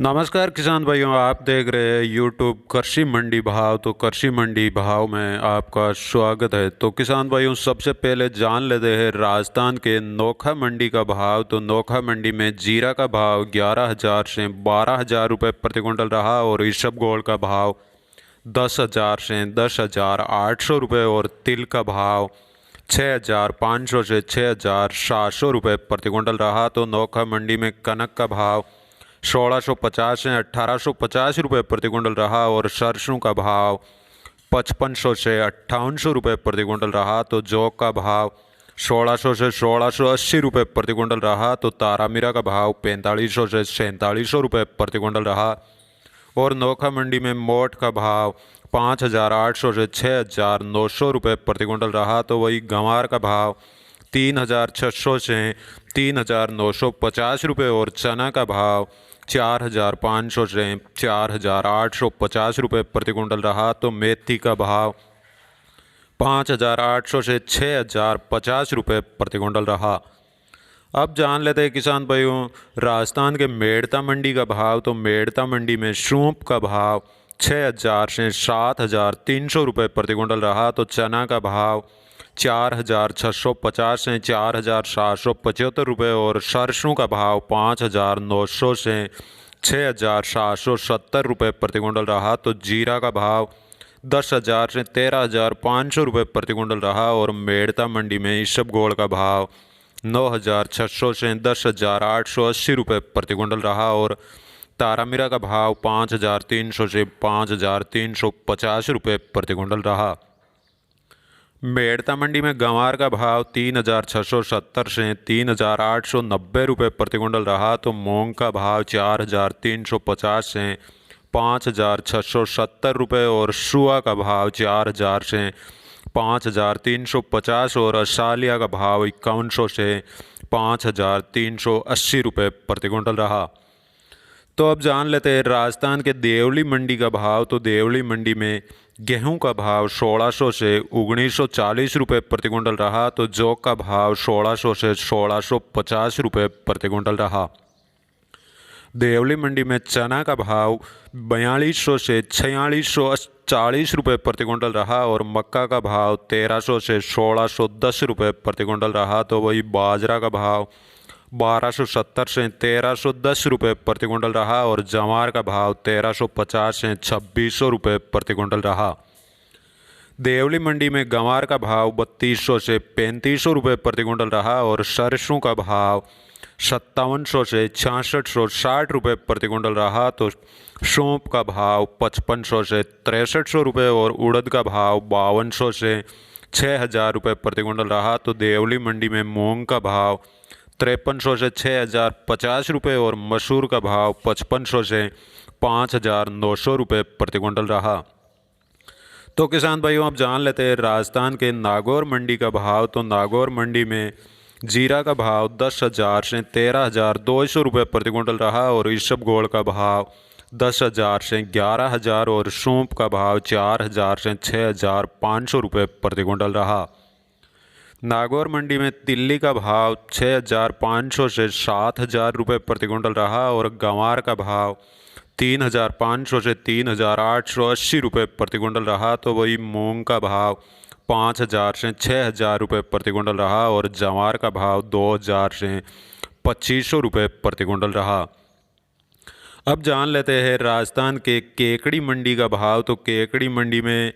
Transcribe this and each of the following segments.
नमस्कार किसान भाइयों, आप देख रहे हैं यूट्यूब कृषि मंडी भाव। तो कृषि मंडी भाव में आपका स्वागत है। तो किसान भाइयों, सबसे पहले जान लेते हैं राजस्थान के नोखा मंडी का भाव। तो नोखा मंडी में जीरा का भाव 11,000 से 12,000 रुपये प्रति क्विंटल रहा और ईसबगोल का भाव 10,000 से 10,800 रुपये और तिल का भाव 6,500 से 6,700 रुपये प्रति क्विंटल रहा। तो नोखा मंडी में कनक का भाव 1650 से 1850 रुपये प्रति क्विंटल रहा और सरसों का भाव 5500 से 5800 रुपये प्रति क्विंटल रहा। तो जौ का भाव 1600 से 1680 रुपये प्रति क्विंटल रहा। तो तारामीरा का भाव 4500 से 4700 रुपये प्रति क्विंटल रहा और नोखा मंडी में मोट का भाव 5,800 से 6,900 रुपये प्रति क्विंटल रहा। तो वही गंवार का भाव 3,600 से 3,950 रुपये और चना का भाव 4,500 से 4,850 रुपये प्रति क्विंटल रहा। तो मेथी का भाव 5,800 से 6,050 रुपये प्रति क्विंटल रहा। अब जान लेते हैं किसान भाइयों राजस्थान के मेड़ता मंडी का भाव। तो मेड़ता मंडी में सूंप का भाव 6,000 से 7,300 रुपये प्रति क्विंटल रहा। तो चना का भाव 4,650 से 4,775 रुपये और सरसों का भाव 5,900 से 6,770 रुपये प्रति क्विंटल रहा। तो जीरा का भाव 10,000 से 13,500 रुपये प्रति क्विंटल रहा और मेड़ता मंडी में ईसबगोल का भाव 9,600 से 10,880 रुपये प्रति क्विंटल रहा और तारामीरा का भाव 5,300 से 5,350 रुपये प्रति क्विंटल रहा। मेड़ता मंडी में गंवार का भाव 3,670 से 3,890 रुपये प्रति क्विंटल रहा। तो मूंग का भाव 4,350 से 5,670 रुपये और सुआ का भाव 4,000 से 5,350 और असालिया का भाव 5100 से 5,380 रुपये प्रति क्विंटल रहा। तो अब जान लेते हैं राजस्थान के देवली मंडी का भाव। तो देवली मंडी में गेहूं का भाव 1600 से 1940 रुपये प्रति क्विंटल रहा। तो जौ का भाव 1600 से 1650 रुपये प्रति क्विंटल रहा। देवली मंडी में चना का भाव 4200 से 4640 रुपये प्रति क्विंटल रहा और मक्का का भाव 1300 से 1610 रुपये प्रति क्विंटल रहा। तो वही बाजरा का भाव 1270 से 1310 रुपये प्रति क्विंटल रहा और जवार का भाव 1350 से 2600 रुपये प्रति क्विंटल रहा। देवली मंडी में गंवार का भाव 3200 से 3500 रुपये प्रति क्विंटल रहा और सरसों का भाव 5700 से 6660 रुपये प्रति क्विंटल रहा। तो सौंफ का भाव 5500 से 6300 रुपये और उड़द का भाव 5200 से 6,000 रुपये प्रति क्विंटल रहा। तो देवली मंडी में मूंग का भाव 5300 से 6,050 रुपये और मसूर का भाव 5500 से 5,900 रुपये प्रति क्विंटल रहा। तो किसान भाइयों, आप जान लेते हैं राजस्थान के नागौर मंडी का भाव। तो नागौर मंडी में जीरा का भाव 10,000 से 13,200 रुपये प्रति क्विंटल रहा और ईसबगोल का भाव 10,000 से 11,000 और सौंफ का भाव 4,000 से 6,500 रुपये प्रति क्विंटल रहा। नागौर मंडी में तिल्ली का भाव 6,500 से 7,000 रुपये प्रति क्विंटल रहा और गंवार का भाव 3,500 से 3,880 रुपये प्रति क्विंटल रहा। तो वही मूंग का भाव 5,000 से 6,000 रुपये प्रति क्विंटल रहा और जवार का भाव 2,000 से 2,500 रुपये प्रति क्विंटल रहा। अब जान लेते हैं राजस्थान के केकड़ी मंडी का भाव। तो केकड़ी मंडी में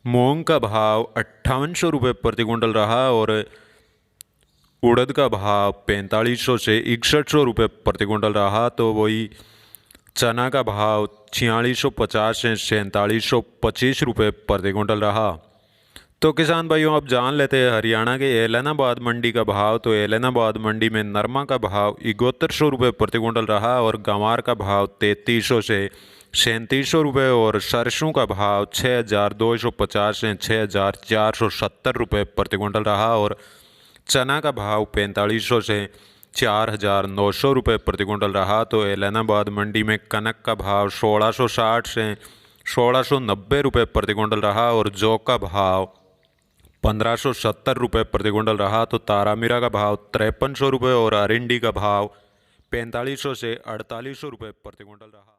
मूंग का भाव 5800 रुपये प्रति क्विंटल रहा और उड़द का भाव 4500 से 6100 रुपये प्रति क्विंटल रहा। तो वही चना का भाव 4650 से 4725 रुपये प्रति क्विंटल रहा। तो किसान भाइयों, अब जान लेते हैं हरियाणा के एलनाबाद मंडी का भाव। तो एलनाबाद मंडी में नरमा का भाव 7100 रुपये प्रति क्विंटल रहा और गंवार का भाव 3300 से 3700 रुपये और सरसों का भाव 6,250 से 6,470 रुपये प्रति क्विंटल रहा और चना का भाव 4500 से 4,900 रुपये प्रति क्विंटल रहा। तो एलनाबाद मंडी में कनक का भाव 1660 से 1690 रुपये प्रति क्विंटल रहा और जौ का भाव 1,570 रुपये प्रति क्विंटल रहा। तो तारामीरा का भाव 5300 रुपये और अरिंडी का भाव 4500 से 4800 रुपये प्रति क्विंटल रहा।